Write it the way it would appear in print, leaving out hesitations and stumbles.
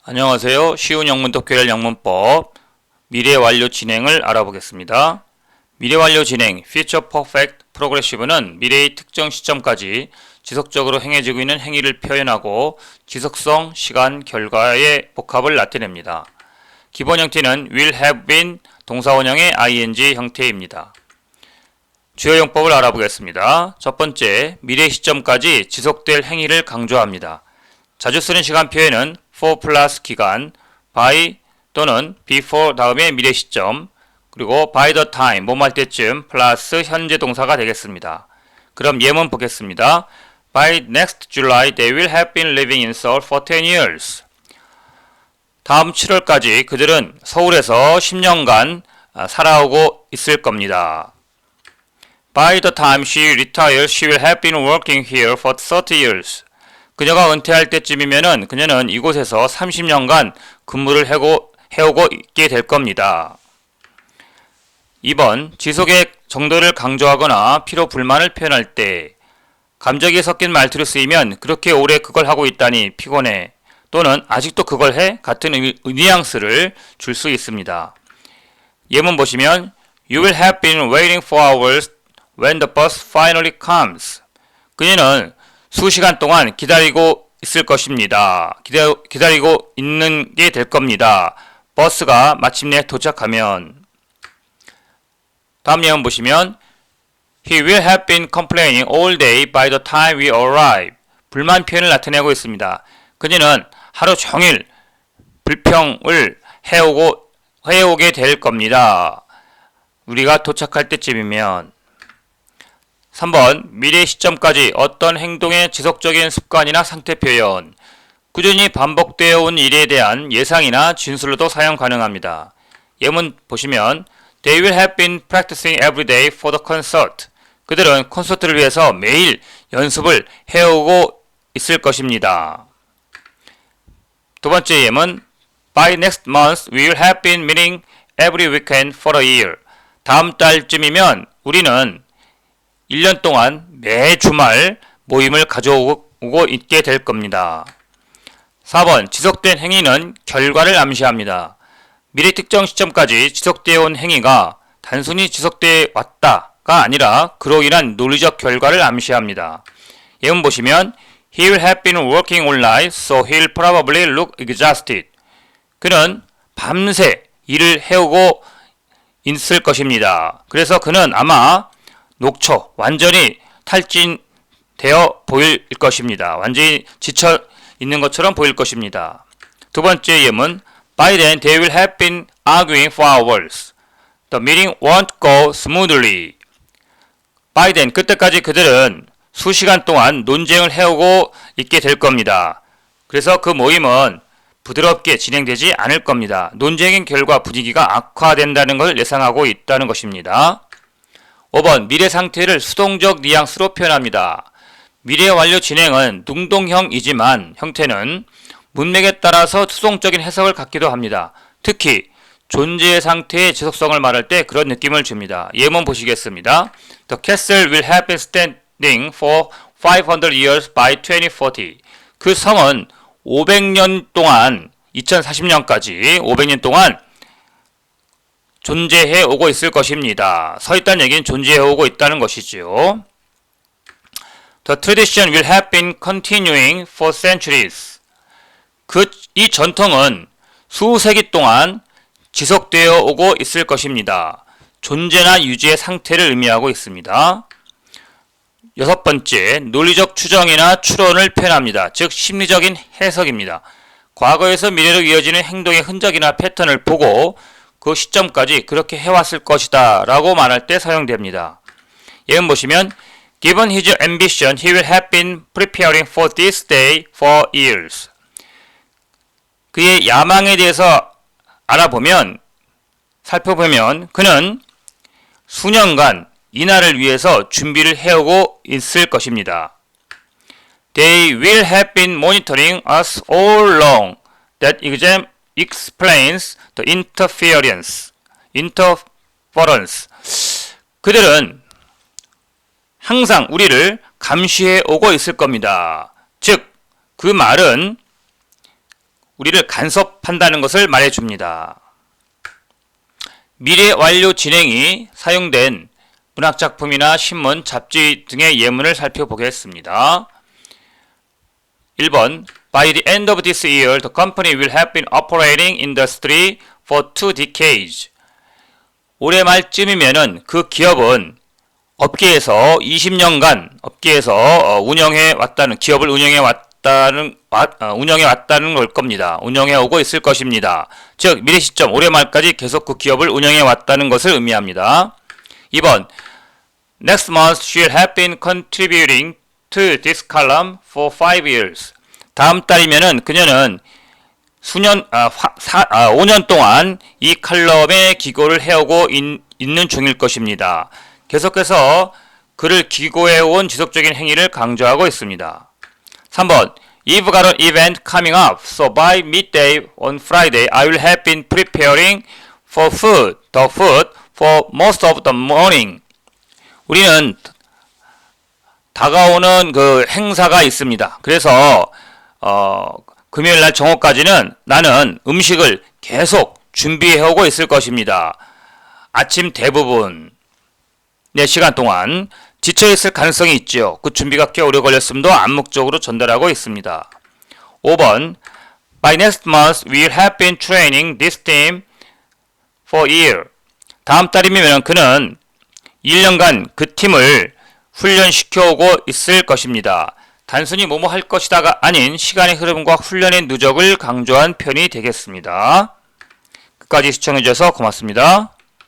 안녕하세요. 쉬운 영문도 교열 영문법 미래 완료 진행을 알아보겠습니다. 미래 완료 진행 Future Perfect Progressive는 미래의 특정 시점까지 지속적으로 행해지고 있는 행위를 표현하고 지속성, 시간, 결과의 복합을 나타냅니다. 기본 형태는 will have been 동사원형의 ing 형태입니다. 주요 용법을 알아보겠습니다. 첫 번째, 미래 시점까지 지속될 행위를 강조합니다. 자주 쓰는 시간 표현은 for 플러스 기간, by 또는 before 다음에 미래 시점, 그리고 by the time 뭐뭐 할 때쯤 플러스 현재 동사가 되겠습니다. 그럼 예문 보겠습니다. By next July they will have been living in Seoul for 10 years. 다음 7월까지 그들은 서울에서 10년간 살아오고 있을 겁니다. By the time she retires, she will have been working here for 30 years. 그녀가 은퇴할 때쯤이면은 그녀는 이곳에서 30년간 근무를 해오고 있게 될 겁니다. 2번, 지속의 정도를 강조하거나 피로 불만을 표현할 때 감정이 섞인 말투로 쓰이면 그렇게 오래 그걸 하고 있다니 피곤해 또는 아직도 그걸 해? 같은 뉘앙스를 줄 수 있습니다. 예문 보시면 You will have been waiting for hours when the bus finally comes. 그녀는 수시간 동안 기다리고 있을 것입니다. 기다리고 있는 게 될 겁니다. 버스가 마침내 도착하면. 다음 예문 보시면 He will have been complaining all day by the time we arrive. 불만 표현을 나타내고 있습니다. 그녀는 하루 종일 불평을 해오게 될 겁니다. 우리가 도착할 때쯤이면. 3번, 미래 시점까지 어떤 행동의 지속적인 습관이나 상태 표현, 꾸준히 반복되어 온 일에 대한 예상이나 진술로도 사용 가능합니다. 예문 보시면 They will have been practicing every day for the concert. 그들은 콘서트를 위해서 매일 연습을 해오고 있을 것입니다. 두 번째 예문 By next month we will have been meeting every weekend for a year. 다음 달쯤이면 우리는 1년 동안 매 주말 모임을 가져오고 있게 될 겁니다. 4번, 지속된 행위는 결과를 암시합니다. 미래 특정 시점까지 지속되어 온 행위가 단순히 지속되어 왔다가 아니라 그로 인한 논리적 결과를 암시합니다. 예문 보시면 He will have been working all night, so he'll probably look exhausted. 그는 밤새 일을 해오고 있을 것입니다. 그래서 그는 아마 녹초, 완전히 탈진되어 보일 것입니다. 완전히 지쳐 있는 것처럼 보일 것입니다. 두 번째 예문 By then they will have been arguing for hours. The meeting won't go smoothly. By then, 그때까지 그들은 수시간 동안 논쟁을 해오고 있게 될 겁니다. 그래서 그 모임은 부드럽게 진행되지 않을 겁니다. 논쟁의 결과 분위기가 악화된다는 걸 예상하고 있다는 것입니다. 5번, 미래 상태를 수동적 뉘앙스로 표현합니다. 미래 완료 진행은 능동형이지만 형태는 문맥에 따라서 수동적인 해석을 갖기도 합니다. 특히 존재의 상태의 지속성을 말할 때 그런 느낌을 줍니다. 예문 보시겠습니다. The castle will have been standing for 500 years by 2040. 그 성은 500년 동안 2040년까지 500년 동안 존재해 오고 있을 것입니다. 서 있다는 얘기는 존재해 오고 있다는 것이지요. The tradition will have been continuing for centuries. 이 전통은 수세기 동안 지속되어 오고 있을 것입니다. 존재나 유지의 상태를 의미하고 있습니다. 6번째, 논리적 추정이나 추론을 표현합니다. 즉 심리적인 해석입니다. 과거에서 미래로 이어지는 행동의 흔적이나 패턴을 보고 그 시점까지 그렇게 해왔을 것이다 라고 말할 때 사용됩니다. 예문 보시면 Given his ambition, he will have been preparing for this day for years. 그의 야망에 대해서 살펴보면 그는 수년간 이날을 위해서 준비를 해오고 있을 것입니다. They will have been monitoring us all along. That explains the interference. 그들은 항상 우리를 감시해 오고 있을 겁니다. 즉, 그 말은 우리를 간섭한다는 것을 말해줍니다. 미래 완료 진행이 사용된 문학작품이나 신문, 잡지 등의 예문을 살펴보겠습니다. 1번 By the end of this year, the company will have been operating in the industry for 2 decades. 올해 말쯤이면은 그 기업은 업계에서 20년간 업계에서 운영해 왔다는 기업을 운영해 왔다는 걸 겁니다. 운영해 오고 있을 것입니다. 즉 미래 시점 올해 말까지 계속 그 기업을 운영해 왔다는 것을 의미합니다. 2번 Next month she'll have been contributing to this column for 5 years. 다음 달이면은 그녀는 5년 동안 이 칼럼에 기고를 해오고 있는 중일 것입니다. 계속해서 그를 기고해온 지속적인 행위를 강조하고 있습니다. 3번 You've got an event coming up, so by midday on Friday I will have been preparing the food for most of the morning. 우리는 다가오는 그 행사가 있습니다. 그래서 금요일날 정오까지는 나는 음식을 계속 준비해오고 있을 것입니다. 아침 대부분 시간 동안 지쳐있을 가능성이 있죠. 그 준비가 꽤 오래 걸렸음도 암묵적으로 전달하고 있습니다. 5번 By next month we'll have been training this team for a year. 다음 달이면 그는 1년간 그 팀을 훈련시켜오고 있을 것입니다. 단순히 뭐뭐 할 것이다가 아닌 시간의 흐름과 훈련의 누적을 강조한 편이 되겠습니다. 끝까지 시청해주셔서 고맙습니다.